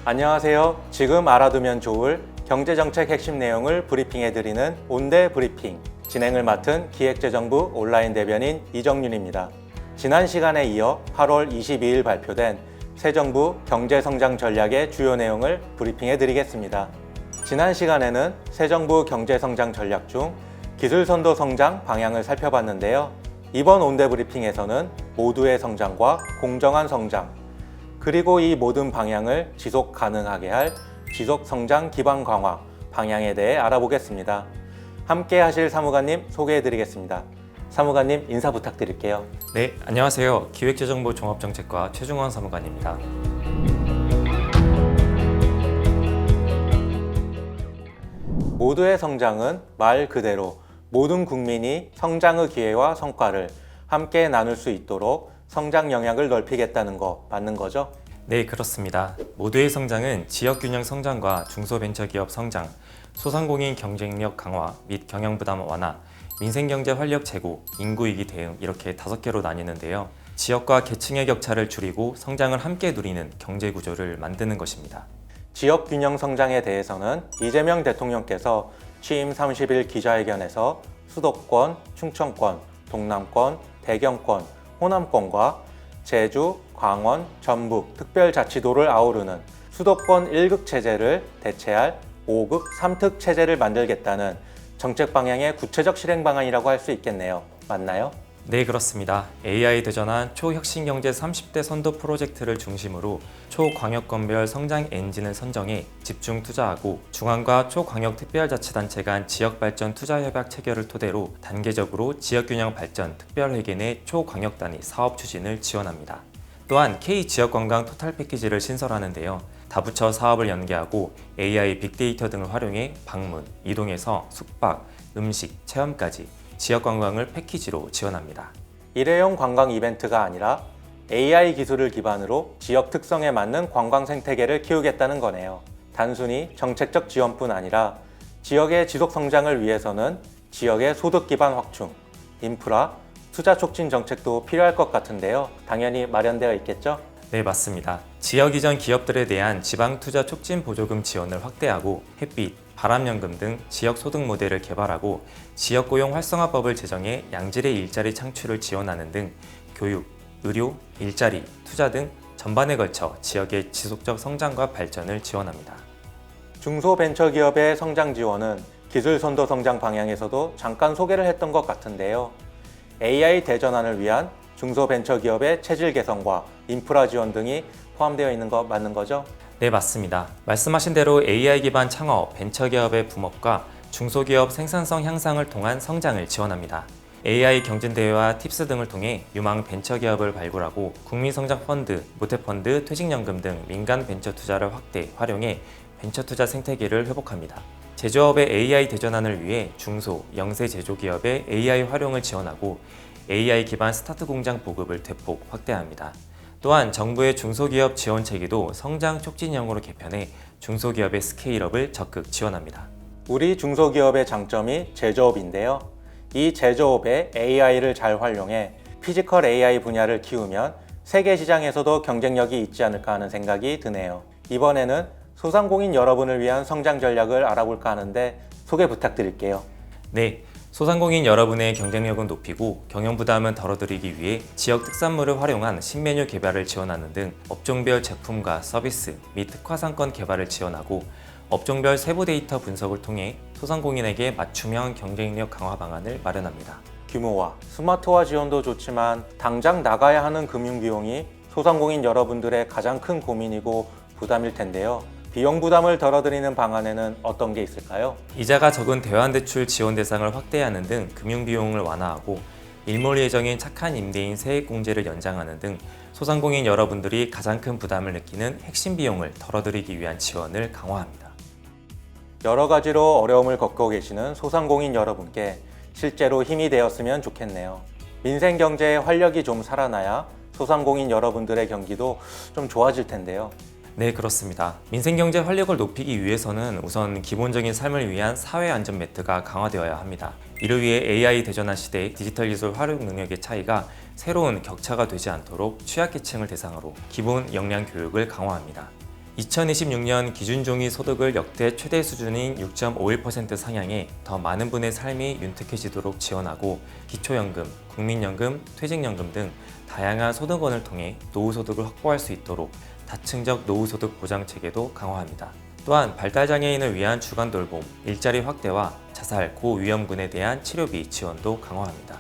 안녕하세요. 지금 알아두면 좋을 경제정책 핵심 내용을 브리핑해드리는 온대 브리핑. 진행을 맡은 기획재정부 온라인 대변인 이정윤입니다. 지난 시간에 이어 8월 22일 발표된 새 정부 경제성장 전략의 주요 내용을 브리핑해드리겠습니다. 지난 시간에는 새 정부 경제성장 전략 중 기술선도 성장 방향을 살펴봤는데요. 이번 온대 브리핑에서는 모두의 성장과 공정한 성장, 그리고 이 모든 방향을 지속 가능하게 할 지속성장 기반 강화 방향에 대해 알아보겠습니다. 함께 하실 사무관님 소개해드리겠습니다. 사무관님 인사 부탁드릴게요. 네, 안녕하세요. 기획재정부 종합정책과 최중원 사무관입니다. 모두의 성장은 말 그대로 모든 국민이 성장의 기회와 성과를 함께 나눌 수 있도록 성장 영역을 넓히겠다는 거 맞는 거죠? 네, 그렇습니다. 모두의 성장은 지역균형 성장과 중소벤처기업 성장, 소상공인 경쟁력 강화 및 경영부담 완화, 민생경제 활력 제고, 인구위기 대응 이렇게 5개로 나뉘는데요. 지역과 계층의 격차를 줄이고 성장을 함께 누리는 경제구조를 만드는 것입니다. 지역균형 성장에 대해서는 이재명 대통령께서 취임 30일 기자회견에서 수도권, 충청권, 동남권, 대경권, 호남권과 제주, 광원, 전북, 특별자치도를 아우르는 수도권 1극 체제를 대체할 5극 3특 체제를 만들겠다는 정책 방향의 구체적 실행 방안이라고 할 수 있겠네요. 맞나요? 네, 그렇습니다. AI 대전환 초혁신경제 30대 선도 프로젝트를 중심으로 초광역권별 성장 엔진을 선정해 집중 투자하고 중앙과 초광역특별자치단체 간 지역발전 투자협약 체결을 토대로 단계적으로 지역균형 발전 특별회계 내 초광역 단위 사업 추진을 지원합니다. 또한 K지역관광 토탈 패키지를 신설하는데요. 다부처 사업을 연계하고 AI 빅데이터 등을 활용해 방문, 이동에서 숙박, 음식, 체험까지 지역 관광을 패키지로 지원합니다. 일회용 관광 이벤트가 아니라 AI 기술을 기반으로 지역 특성에 맞는 관광 생태계를 키우겠다는 거네요. 단순히 정책적 지원뿐 아니라 지역의 지속 성장을 위해서는 지역의 소득 기반 확충, 인프라, 투자 촉진 정책도 필요할 것 같은데요. 당연히 마련되어 있겠죠? 네, 맞습니다. 지역 이전 기업들에 대한 지방 투자 촉진 보조금 지원을 확대하고 햇빛, 바람연금 등 지역 소득 모델을 개발하고 지역 고용 활성화법을 제정해 양질의 일자리 창출을 지원하는 등 교육, 의료, 일자리, 투자 등 전반에 걸쳐 지역의 지속적 성장과 발전을 지원합니다. 중소벤처기업의 성장 지원은 기술선도 성장 방향에서도 잠깐 소개를 했던 것 같은데요. AI 대전환을 위한 중소벤처기업의 체질 개선과 인프라 지원 등이 포함되어 있는 거 맞는 거죠? 네, 맞습니다. 말씀하신 대로 AI 기반 창업, 벤처기업의 붐업과 중소기업 생산성 향상을 통한 성장을 지원합니다. AI 경진대회와 팁스 등을 통해 유망 벤처기업을 발굴하고 국민성장펀드, 모태펀드, 퇴직연금 등 민간 벤처 투자를 확대, 활용해 벤처 투자 생태계를 회복합니다. 제조업의 AI 대전환을 위해 중소, 영세 제조기업의 AI 활용을 지원하고 AI 기반 스타트 공장 보급을 대폭 확대합니다. 또한 정부의 중소기업 지원 체계도 성장 촉진형으로 개편해 중소기업의 스케일업을 적극 지원합니다. 우리 중소기업의 장점이 제조업인데요. 이 제조업에 AI를 잘 활용해 피지컬 AI 분야를 키우면 세계 시장에서도 경쟁력이 있지 않을까 하는 생각이 드네요. 이번에는 소상공인 여러분을 위한 성장 전략을 알아볼까 하는데 소개 부탁드릴게요. 네, 소상공인 여러분의 경쟁력은 높이고 경영 부담은 덜어드리기 위해 지역 특산물을 활용한 신메뉴 개발을 지원하는 등 업종별 제품과 서비스 및 특화상권 개발을 지원하고 업종별 세부 데이터 분석을 통해 소상공인에게 맞춤형 경쟁력 강화 방안을 마련합니다. 규모화, 스마트화 지원도 좋지만 당장 나가야 하는 금융비용이 소상공인 여러분들의 가장 큰 고민이고 부담일 텐데요. 비용 부담을 덜어드리는 방안에는 어떤 게 있을까요? 이자가 적은 대환대출 지원 대상을 확대하는 등 금융비용을 완화하고 일몰 예정인 착한 임대인 세액공제를 연장하는 등 소상공인 여러분들이 가장 큰 부담을 느끼는 핵심 비용을 덜어드리기 위한 지원을 강화합니다. 여러 가지로 어려움을 겪고 계시는 소상공인 여러분께 실제로 힘이 되었으면 좋겠네요. 민생 경제의 활력이 좀 살아나야 소상공인 여러분들의 경기도 좀 좋아질 텐데요. 네, 그렇습니다. 민생경제 활력을 높이기 위해서는 우선 기본적인 삶을 위한 사회안전 매트가 강화되어야 합니다. 이를 위해 AI 대전환 시대의 디지털 기술 활용 능력의 차이가 새로운 격차가 되지 않도록 취약계층을 대상으로 기본 역량 교육을 강화합니다. 2026년 기준종이 소득을 역대 최대 수준인 6.51% 상향해 더 많은 분의 삶이 윤택해지도록 지원하고 기초연금, 국민연금, 퇴직연금 등 다양한 소득원을 통해 노후소득을 확보할 수 있도록 다층적 노후소득 보장체계도 강화합니다. 또한 발달장애인을 위한 주간 돌봄, 일자리 확대와 자살, 고위험군에 대한 치료비 지원도 강화합니다.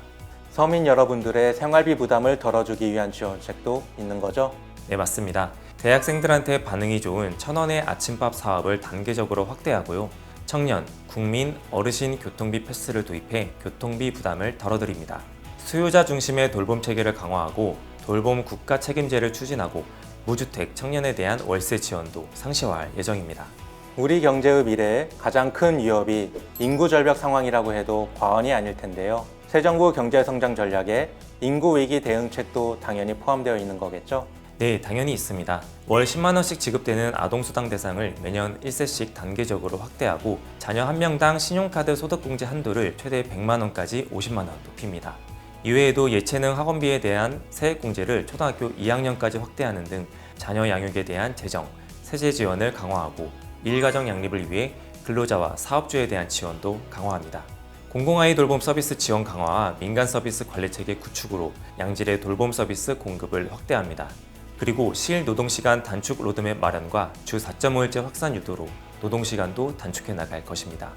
서민 여러분들의 생활비 부담을 덜어주기 위한 지원책도 있는 거죠? 네, 맞습니다. 대학생들한테 반응이 좋은 1,000원의 아침밥 사업을 단계적으로 확대하고요. 청년, 국민, 어르신 교통비 패스를 도입해 교통비 부담을 덜어드립니다. 수요자 중심의 돌봄 체계를 강화하고 돌봄 국가 책임제를 추진하고 무주택 청년에 대한 월세 지원도 상시화할 예정입니다. 우리 경제의 미래에 가장 큰 위협이 인구 절벽 상황이라고 해도 과언이 아닐 텐데요. 새 정부 경제성장 전략에 인구 위기 대응책도 당연히 포함되어 있는 거겠죠? 네, 당연히 있습니다. 월 10만 원씩 지급되는 아동수당 대상을 매년 1세씩 단계적으로 확대하고 자녀 한 명당 신용카드 소득공제 한도를 최대 100만 원까지 50만 원 높입니다. 이외에도 예체능 학원비에 대한 세액공제를 초등학교 2학년까지 확대하는 등 자녀 양육에 대한 재정, 세제 지원을 강화하고 일가정 양립을 위해 근로자와 사업주에 대한 지원도 강화합니다. 공공아이 돌봄 서비스 지원 강화와 민간 서비스 관리체계 구축으로 양질의 돌봄 서비스 공급을 확대합니다. 그리고 실 노동시간 단축 로드맵 마련과 주 4.5일제 확산 유도로 노동시간도 단축해 나갈 것입니다.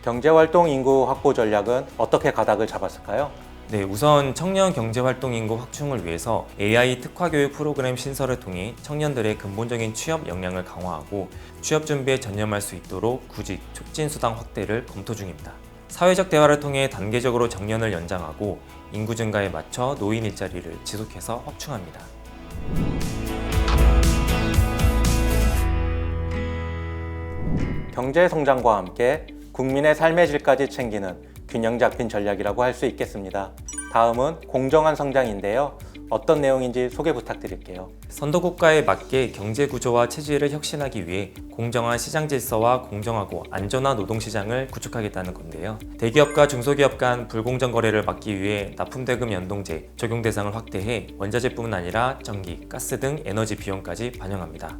경제활동 인구 확보 전략은 어떻게 가닥을 잡았을까요? 네, 우선 청년 경제활동 인구 확충을 위해서 AI 특화교육 프로그램 신설을 통해 청년들의 근본적인 취업 역량을 강화하고 취업 준비에 전념할 수 있도록 구직, 촉진 수당 확대를 검토 중입니다. 사회적 대화를 통해 단계적으로 정년을 연장하고 인구 증가에 맞춰 노인 일자리를 지속해서 확충합니다. 경제 성장과 함께 국민의 삶의 질까지 챙기는 균형 잡힌 전략이라고 할 수 있겠습니다. 다음은 공정한 성장인데요. 어떤 내용인지 소개 부탁드릴게요. 선도국가에 맞게 경제 구조와 체질을 혁신하기 위해 공정한 시장 질서와 공정하고 안전한 노동시장을 구축하겠다는 건데요. 대기업과 중소기업 간 불공정 거래를 막기 위해 납품대금 연동제 적용 대상을 확대해 원자재뿐만 아니라 전기, 가스 등 에너지 비용까지 반영합니다.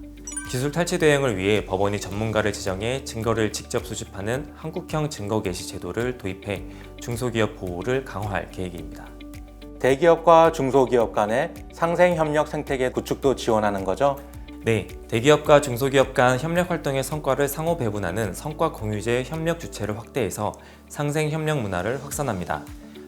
기술 탈취 대응을 위해 법원이 전문가를 지정해 증거를 직접 수집하는 한국형 증거 개시 제도를 도입해 중소기업 보호를 강화할 계획입니다. 대기업과 중소기업 간의 상생 협력 생태계 구축도 지원하는 거죠? 네, 대기업과 중소기업 간 협력 활동의 성과를 상호 배분하는 성과 공유제 협력 주체를 확대해서 상생 협력 문화를 확산합니다.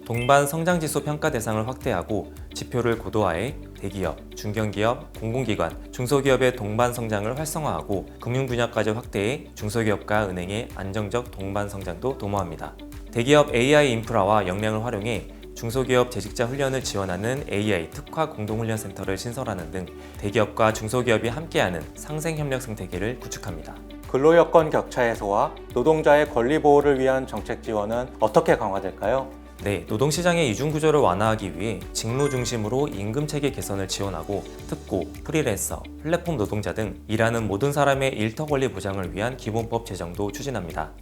동반 성장지수 평가 대상을 확대하고 지표를 고도화해 대기업, 중견기업, 공공기관, 중소기업의 동반 성장을 활성화하고 금융 분야까지 확대해 중소기업과 은행의 안정적 동반 성장도 도모합니다. 대기업 AI 인프라와 역량을 활용해 중소기업 재직자 훈련을 지원하는 AI 특화 공동훈련센터를 신설하는 등 대기업과 중소기업이 함께하는 상생협력 생태계를 구축합니다. 근로여건 격차 해소와 노동자의 권리 보호를 위한 정책 지원은 어떻게 강화될까요? 네, 노동시장의 이중구조를 완화하기 위해 직무 중심으로 임금체계 개선을 지원하고 특고, 프리랜서, 플랫폼 노동자 등 일하는 모든 사람의 일터 권리 보장을 위한 기본법 제정도 추진합니다.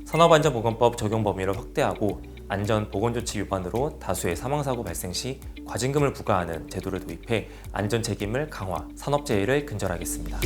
산업안전보건법 적용 범위를 확대하고 안전보건조치 위반으로 다수의 사망사고 발생 시 과징금을 부과하는 제도를 도입해 안전책임을 강화, 산업재해를 근절하겠습니다.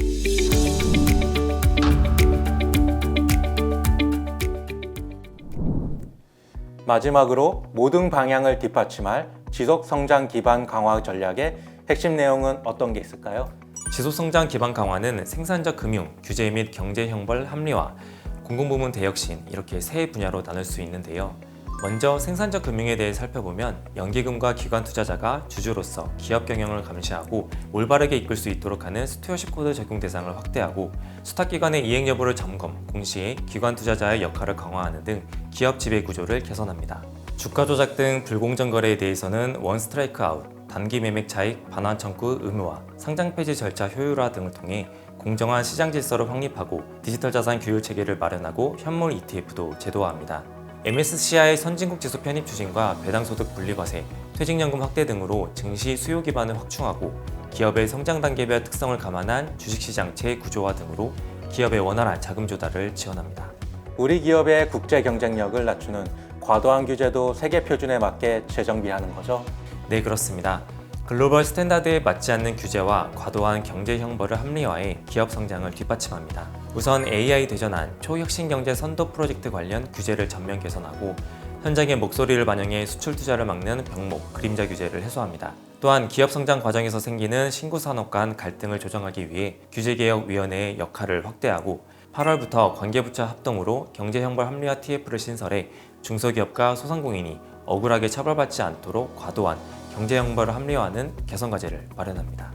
마지막으로 모든 방향을 뒷받침할 지속성장 기반 강화 전략의 핵심 내용은 어떤 게 있을까요? 지속성장 기반 강화는 생산적 금융, 규제 및 경제 형벌 합리화, 공공부문 대혁신 이렇게 세 분야로 나눌 수 있는데요. 먼저 생산적 금융에 대해 살펴보면 연기금과 기관 투자자가 주주로서 기업 경영을 감시하고 올바르게 이끌 수 있도록 하는 스튜어십 코드 적용 대상을 확대하고 수탁기관의 이행 여부를 점검, 공시에 기관 투자자의 역할을 강화하는 등 기업 지배 구조를 개선합니다. 주가 조작 등 불공정 거래에 대해서는 원 스트라이크 아웃, 단기 매매 차익 반환 청구 의무화, 상장 폐지 절차 효율화 등을 통해 공정한 시장 질서를 확립하고 디지털 자산 규율 체계를 마련하고 현물 ETF도 제도화합니다. MSCI 선진국 지수 편입 추진과 배당소득 분리과세, 퇴직연금 확대 등으로 증시 수요 기반을 확충하고 기업의 성장 단계별 특성을 감안한 주식시장 재구조화 등으로 기업의 원활한 자금 조달을 지원합니다. 우리 기업의 국제 경쟁력을 낮추는 과도한 규제도 세계 표준에 맞게 재정비하는 거죠? 네, 그렇습니다. 글로벌 스탠다드에 맞지 않는 규제와 과도한 경제 형벌을 합리화해 기업 성장을 뒷받침합니다. 우선 AI 대전환, 초혁신 경제 선도 프로젝트 관련 규제를 전면 개선하고 현장의 목소리를 반영해 수출 투자를 막는 병목, 그림자 규제를 해소합니다. 또한 기업 성장 과정에서 생기는 신구 산업 간 갈등을 조정하기 위해 규제개혁위원회의 역할을 확대하고 8월부터 관계부처 합동으로 경제형벌 합리화 TF를 신설해 중소기업과 소상공인이 억울하게 처벌받지 않도록 과도한 경제형벌을 합리화하는 개선과제를 마련합니다.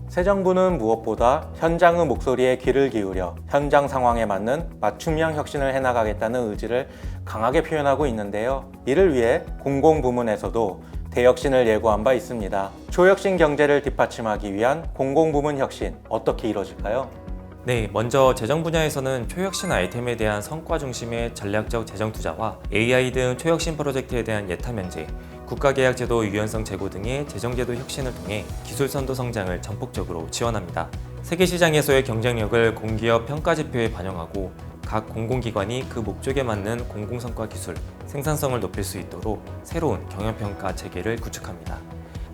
새 정부는 무엇보다 현장의 목소리에 귀를 기울여 현장 상황에 맞는 맞춤형 혁신을 해나가겠다는 의지를 강하게 표현하고 있는데요. 이를 위해 공공부문에서도 대혁신을 예고한 바 있습니다. 초혁신 경제를 뒷받침하기 위한 공공부문 혁신 어떻게 이루어질까요? 네, 먼저 재정 분야에서는 초혁신 아이템에 대한 성과 중심의 전략적 재정 투자와 AI 등 초혁신 프로젝트에 대한 예타 면제, 국가계약제도 유연성 제고 등의 재정제도 혁신을 통해 기술 선도 성장을 전폭적으로 지원합니다. 세계시장에서의 경쟁력을 공기업 평가지표에 반영하고 각 공공기관이 그 목적에 맞는 공공성과 기술, 생산성을 높일 수 있도록 새로운 경영평가 체계를 구축합니다.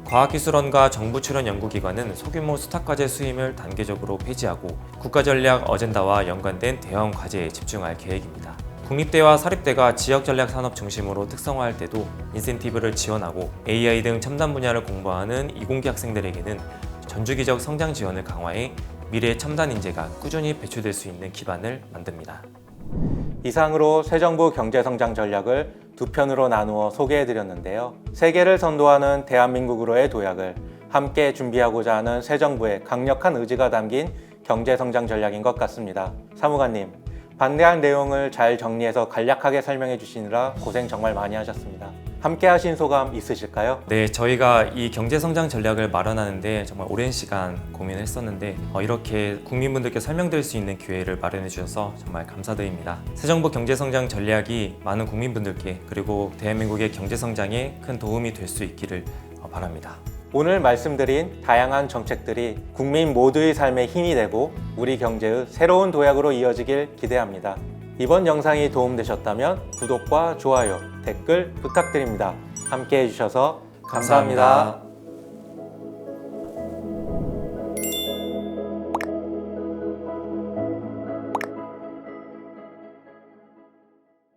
과학기술원과 정부 출연 연구기관은 소규모 수탁과제 수임을 단계적으로 폐지하고 국가전략 어젠다와 연관된 대형 과제에 집중할 계획입니다. 국립대와 사립대가 지역전략 산업 중심으로 특성화할 때도 인센티브를 지원하고 AI 등 첨단 분야를 공부하는 이공계 학생들에게는 전주기적 성장 지원을 강화해 미래 첨단 인재가 꾸준히 배출될 수 있는 기반을 만듭니다. 이상으로 새 정부 경제성장 전략을 두 편으로 나누어 소개해드렸는데요. 세계를 선도하는 대한민국으로의 도약을 함께 준비하고자 하는 새 정부의 강력한 의지가 담긴 경제성장 전략인 것 같습니다. 사무관님, 반대한 내용을 잘 정리해서 간략하게 설명해 주시느라 고생 정말 많이 하셨습니다. 함께 하신 소감 있으실까요? 네, 저희가 이 경제성장 전략을 마련하는데 정말 오랜 시간 고민을 했었는데 이렇게 국민분들께 설명드릴 수 있는 기회를 마련해 주셔서 정말 감사드립니다. 새 정부 경제성장 전략이 많은 국민분들께 그리고 대한민국의 경제성장에 큰 도움이 될 수 있기를 바랍니다. 오늘 말씀드린 다양한 정책들이 국민 모두의 삶에 힘이 되고 우리 경제의 새로운 도약으로 이어지길 기대합니다. 이번 영상이 도움되셨다면 구독과 좋아요, 댓글 부탁드립니다. 함께 해주셔서 감사합니다.